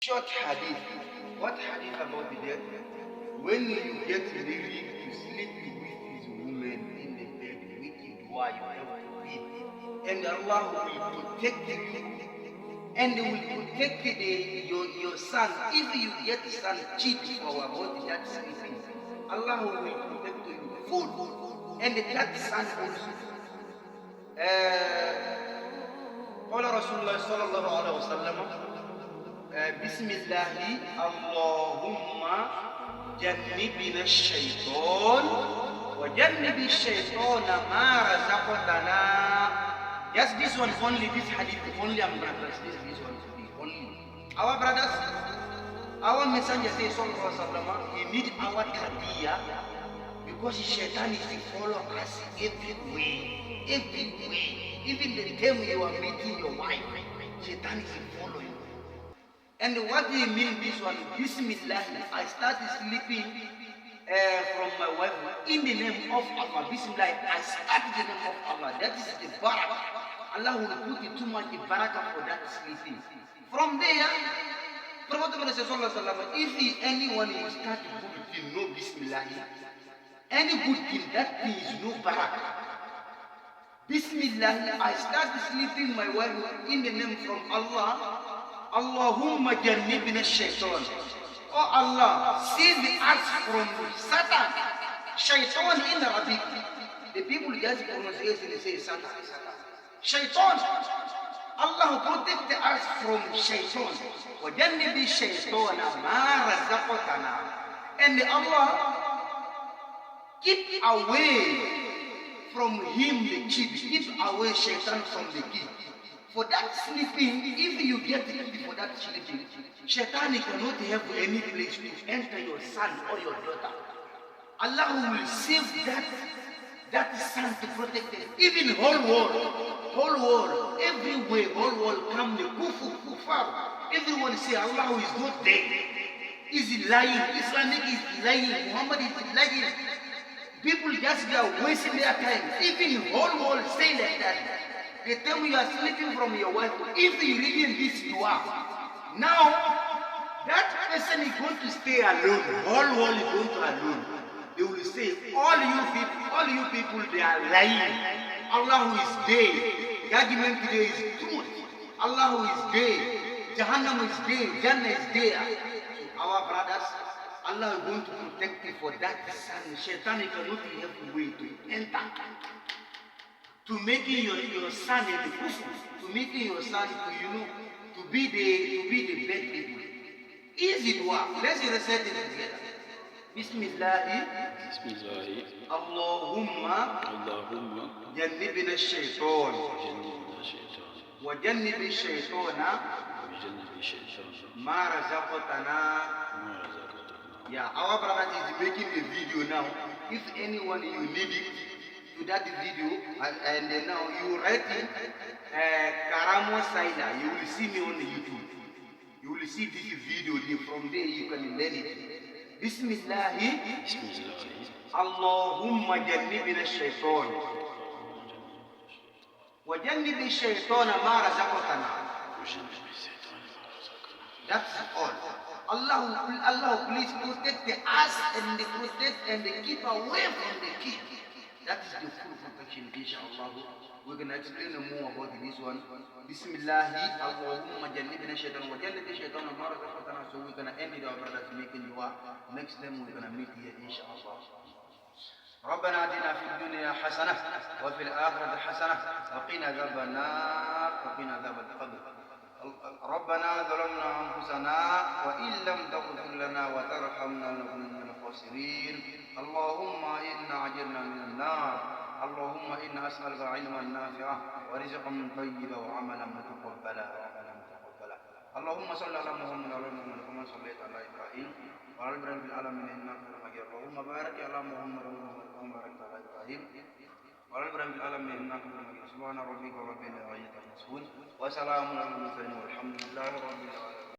Short hadith. What hadith about the death? When you get ready to sleep with his woman in the bed with your wife, you have to eat. And Allah will protect you and will protect your son. If you get son cheat for about that sleeping, Allah will protect you food and that son also. قال رسول الله صلى الله عليه وسلم بسم الله اللهم جنبنا الشيطان وجنب الشيطان ما رزقتنا. Yes, this one only, this hadith only. I'm going to translate this one only. Our brothers, our messenger says sallallahu alaihi wasallam, he need our tarbiyah because shaitan is to follow us everywhere. Even the time you are meeting your wife, shaitan is following. And what do you mean this one? Bismillah, I started sleeping from my wife in the name of Allah. Bismillah, I start in the name of Allah. That is the barakah. Allah will put too much barakah for that sleeping. From there, Prophet says, if anyone will start good thing, no Bismillah, any good thing, that thing is no barakah. Bismillah, I start sleeping my wife in the name from Allah. Allahumma jannibna shaitan. Oh Allah, save us from Satan. Shaitan in Arabic. The people just pronounce it and say Satan. Shaitan. Allah protect us from shaitan. Wa jannibi shaitan ma razaqtana. And Allah keep away from him the kid. Keep away shaitan from the kid. For that sleeping, if you get it for that sleeping, shaitan cannot have any place to enter your son or your daughter. Allah will save that son to protect it. Even whole world, everywhere, whole world come the kufar. Everyone say Allah is not there. Is lying. Islamic is lying. Muhammad is lying. People just are wasting their time. Even whole world say like that. The time you are sleeping from your wife, if you reading this dua, now that person is going to stay alone. Whole world is going to alone. They will say, all you people, they are lying. Allah who is there. Judgment today is truth. Allah who is there. Jahannam is there. Jannah is there. So our brothers, Allah is going to protect you for that son. Shaitan cannot have a way to enter. To making your son in the kufr, to making your son to be the bad people. Easy dua. Let's recite it together. Bismillah. Allahumma jannibna shaitan wa jannibi shaitana ma razaqtana. Yeah, our brother is making a video now. If anyone you need it, to that video, and now you write in Karamo Saida, you will see me on the YouTube. You will see this video there. From there you can learn it. Bismillah. Allahumma jannibna shaitan wa jannibi shaitana ma razaqtana. That's all. Allah please protect us and keep away from the kid. That is the full protection, inshallah. We're going to explain more about this one. Bismillah, Allahumma jannibna shaitan wa jannibi shaitan ma razaqtana. So we're going to end it, our brothers, making dua. Next time we're going to meet here, inshallah. ربنا آتنا في الدنيا حسنة وفي الآخرة حسنة وقنا عذاب النار وقنا عذاب القبر. ربنا ظلمنا أنفسنا وإن لم تغفر لنا وترحمنا لنكونن من الخاسرين. اللهم إنا عجلنا من النار. اللهم إنا أسألك علما نافعا ورزقا طيبا وعملا متقبلا. اللهم صل على محمد وعلى آل محمد كما صليت على إبراهيم وعلى إبراهيم في العالمين إنك حميد مجيد. اللهم بارك على محمد وعلى آل محمد كما باركت على إبراهيم وعلى إبراهيم في العالمين إنك حميد مجيد. سبحان ربك رب العزة عما يصفون وسلام على المرسلين والحمد لله رب العالمين.